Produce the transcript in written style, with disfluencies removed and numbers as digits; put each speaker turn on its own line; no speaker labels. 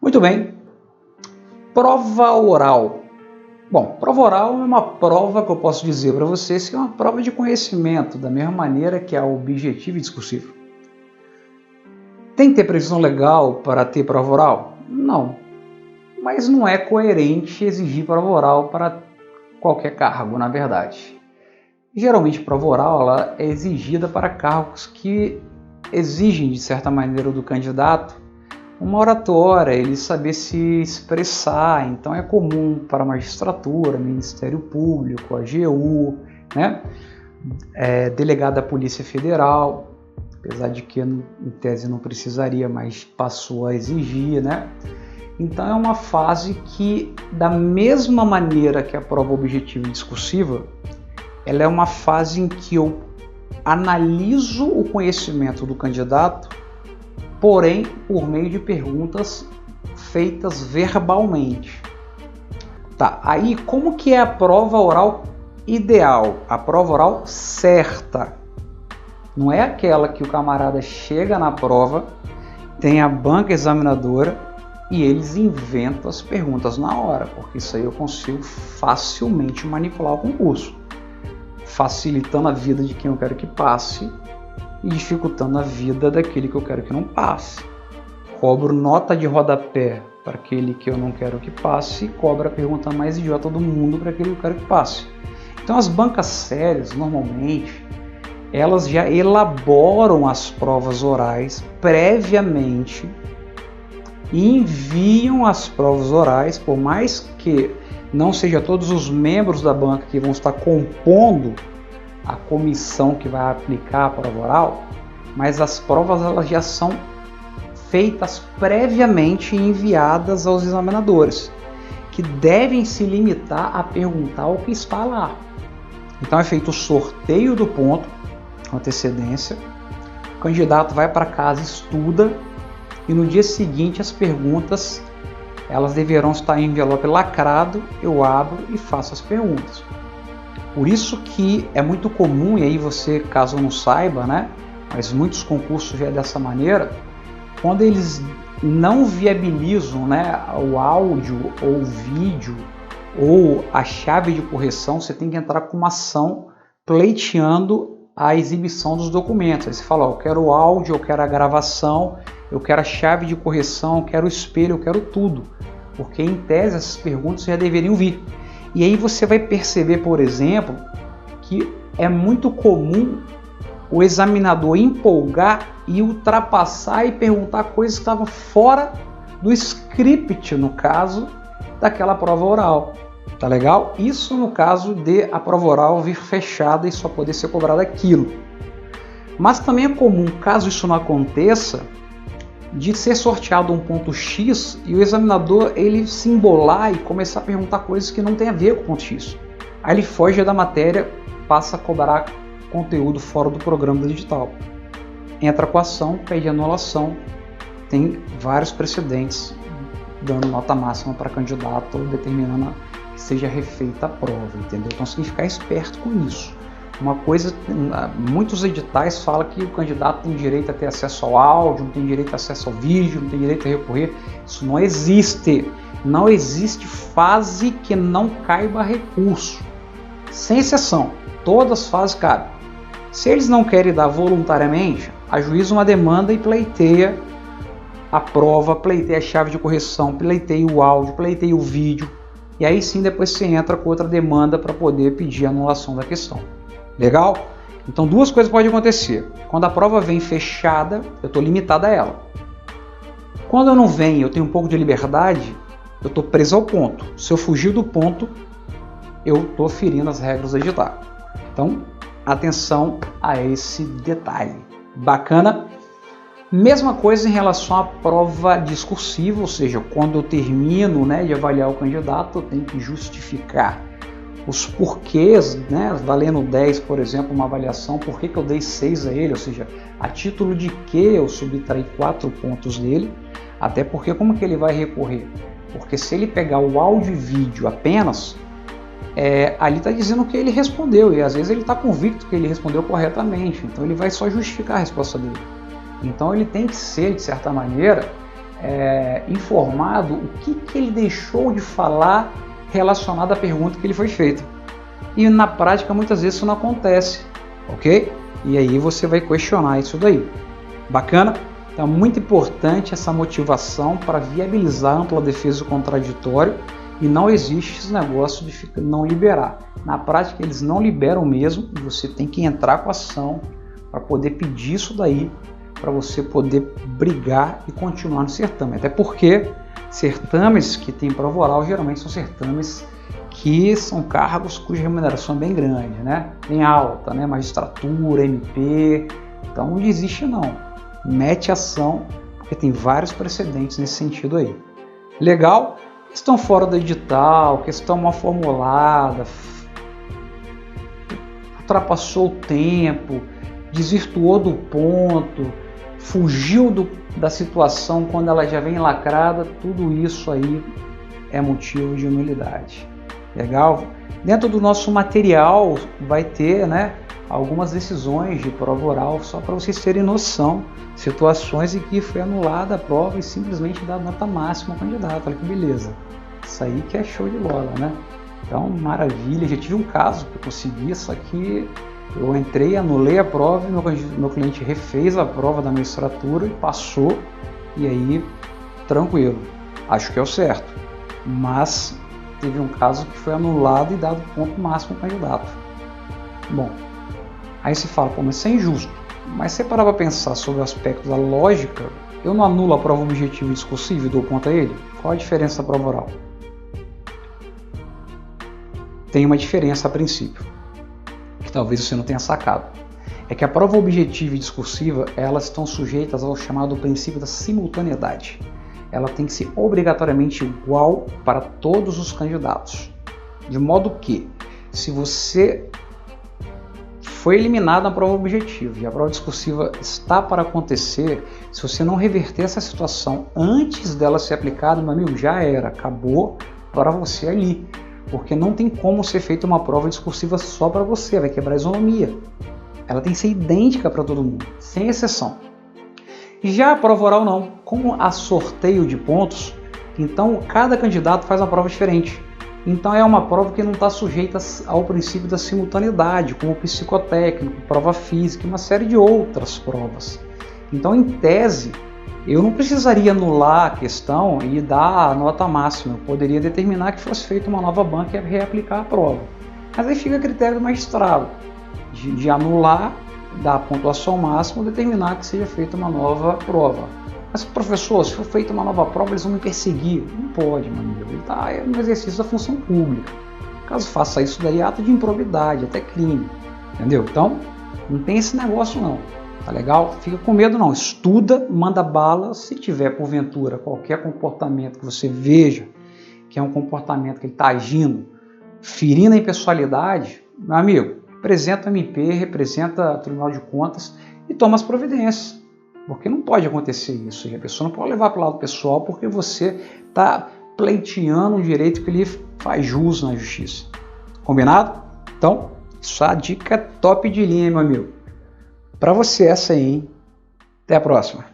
Muito bem. Prova oral. Bom, prova oral é uma prova que eu posso dizer para vocês que é uma prova de conhecimento, da mesma maneira que a objetiva e discursiva. Tem que ter previsão legal para ter prova oral? Não. Mas não é coerente exigir prova oral para qualquer cargo, na verdade. Geralmente, prova oral ela é exigida para cargos que exigem, de certa maneira, do candidato uma oratória, ele saber se expressar. Então é comum para a magistratura, Ministério Público, AGU, né? Delegado da Polícia Federal, apesar de que em tese não precisaria, mas passou a exigir, né? Então é uma fase que, da mesma maneira que a prova objetiva e discursiva, ela é uma fase em que eu analiso o conhecimento do candidato, porém por meio de perguntas feitas verbalmente. Tá, aí como que é a prova oral ideal? A prova oral certa. Não é aquela que o camarada chega na prova, tem a banca examinadora e eles inventam as perguntas na hora, porque isso aí eu consigo facilmente manipular o concurso, facilitando a vida de quem eu quero que passe e dificultando a vida daquele que eu quero que não passe. Cobro nota de rodapé para aquele que eu não quero que passe e cobro a pergunta mais idiota do mundo para aquele que eu quero que passe. Então as bancas sérias, normalmente, elas já elaboram as provas orais previamente e enviam as provas orais, por mais que não seja todos os membros da banca que vão estar compondo a comissão que vai aplicar a prova oral, mas as provas elas já são feitas previamente e enviadas aos examinadores, que devem se limitar a perguntar o que está lá. Então é feito o sorteio do ponto com antecedência, o candidato vai para casa, estuda, e no dia seguinte as perguntas elas deverão estar em envelope lacrado, eu abro e faço as perguntas. Por isso que é muito comum, e aí você, caso não saiba, né, mas muitos concursos já é dessa maneira, quando eles não viabilizam, né, o áudio ou o vídeo ou a chave de correção, você tem que entrar com uma ação pleiteando a exibição dos documentos. Aí você fala, ó, eu quero o áudio, eu quero a gravação, eu quero a chave de correção, eu quero o espelho, eu quero tudo. Porque em tese essas perguntas já deveriam vir. E aí você vai perceber, por exemplo, que é muito comum o examinador empolgar e ultrapassar e perguntar coisas que estavam fora do script, no caso, daquela prova oral. Tá legal? Isso no caso de a prova oral vir fechada e só poder ser cobrada aquilo. Mas também é comum, caso isso não aconteça, de ser sorteado um ponto X e o examinador ele se embolar e começar a perguntar coisas que não tem a ver com o ponto X. Aí ele foge da matéria, passa a cobrar conteúdo fora do programa do edital. Entra com a ação, pede anulação, tem vários precedentes dando nota máxima para candidato ou determinando que seja refeita a prova, entendeu? Então você tem que ficar esperto com isso. Uma coisa, muitos editais falam que o candidato tem direito a ter acesso ao áudio, não tem direito a acesso ao vídeo, não tem direito a recorrer. Isso não existe. Não existe fase que não caiba recurso. Sem exceção, todas as fases cabem. Se eles não querem dar voluntariamente, ajuiza uma demanda e pleiteia a prova, pleiteia a chave de correção, pleiteia o áudio, pleiteia o vídeo. E aí sim depois você entra com outra demanda para poder pedir a anulação da questão. Legal? Então duas coisas podem acontecer. Quando a prova vem fechada, eu estou limitado a ela. Quando eu não venho, eu tenho um pouco de liberdade, eu estou preso ao ponto. Se eu fugir do ponto, eu estou ferindo as regras do edital. Então, atenção a esse detalhe. Bacana? Mesma coisa em relação à prova discursiva, ou seja, quando eu termino, né, de avaliar o candidato, eu tenho que justificar os porquês, né, valendo 10, por exemplo, uma avaliação, por que eu dei 6 a ele, ou seja, a título de que eu subtraí 4 pontos dele, até porque como que ele vai recorrer? Porque se ele pegar o áudio e vídeo apenas, ali está dizendo que ele respondeu, e às vezes ele está convicto que ele respondeu corretamente, então ele vai só justificar a resposta dele. Então ele tem que ser, de certa maneira, informado o que ele deixou de falar relacionado à pergunta que ele foi feita. E na prática muitas vezes isso não acontece, ok? E aí você vai questionar isso daí. Bacana? Então é muito importante essa motivação para viabilizar a ampla defesa do contraditório, e não existe esse negócio de não liberar. Na prática eles não liberam mesmo, e você tem que entrar com a ação para poder pedir isso daí, para você poder brigar e continuar no certame. Até porque certames que tem prova oral geralmente são certames que são cargos cuja remuneração é bem grande, né? Bem alta, né? Magistratura, MP. Então não desiste não. Mete ação, porque tem vários precedentes nesse sentido aí. Legal? Questão fora do edital, questão mal formulada, ultrapassou o tempo, desvirtuou do ponto, fugiu da situação quando ela já vem lacrada, tudo isso aí é motivo de nulidade. Legal? Dentro do nosso material vai ter, né, algumas decisões de prova oral, só para vocês terem noção, situações em que foi anulada a prova e simplesmente dá nota máxima ao candidato. Olha que beleza. Isso aí que é show de bola, né? Então, maravilha. Já tive um caso que eu consegui, só que eu entrei, anulei a prova e meu cliente refez a prova da magistratura e passou, e aí, tranquilo. Acho que é o certo. Mas teve um caso que foi anulado e dado ponto máximo ao candidato. Bom, aí se fala, pô, mas isso é injusto. Mas se você parar para pensar sobre o aspecto da lógica, eu não anulo a prova objetiva e discursiva e dou ponto a ele? Qual a diferença da prova oral? Tem uma diferença a princípio, que talvez você não tenha sacado. É que a prova objetiva e discursiva, elas estão sujeitas ao chamado princípio da simultaneidade. Ela tem que ser obrigatoriamente igual para todos os candidatos. De modo que, se você foi eliminado na prova objetiva e a prova discursiva está para acontecer, se você não reverter essa situação antes dela ser aplicada, meu amigo, já era, acabou para você ali. Porque não tem como ser feita uma prova discursiva só para você, vai quebrar a isonomia. Ela tem que ser idêntica para todo mundo, sem exceção. E já a prova oral não, como há sorteio de pontos, então cada candidato faz uma prova diferente. Então é uma prova que não está sujeita ao princípio da simultaneidade, como psicotécnico, prova física e uma série de outras provas. Então, em tese, eu não precisaria anular a questão e dar a nota máxima. Eu poderia determinar que fosse feita uma nova banca e reaplicar a prova. Mas aí fica a critério do magistrado de anular, dar a pontuação máxima ou determinar que seja feita uma nova prova. Mas, professor, se for feita uma nova prova, eles vão me perseguir. Não pode, meu amigo. Ele está no exercício da função pública. Caso faça isso daí, é ato de improbidade, até crime. Entendeu? Então, não tem esse negócio não. Tá legal? Fica com medo não. Estuda, manda bala. Se tiver, porventura, qualquer comportamento que você veja que é um comportamento que ele está agindo, ferindo a impessoalidade, meu amigo, representa o MP, representa o Tribunal de Contas e toma as providências. Porque não pode acontecer isso. A pessoa não pode levar para o lado pessoal porque você está pleiteando um direito que lhe faz jus na justiça. Combinado? Então, isso é a dica top de linha, meu amigo. Para você essa aí, hein? Até a próxima.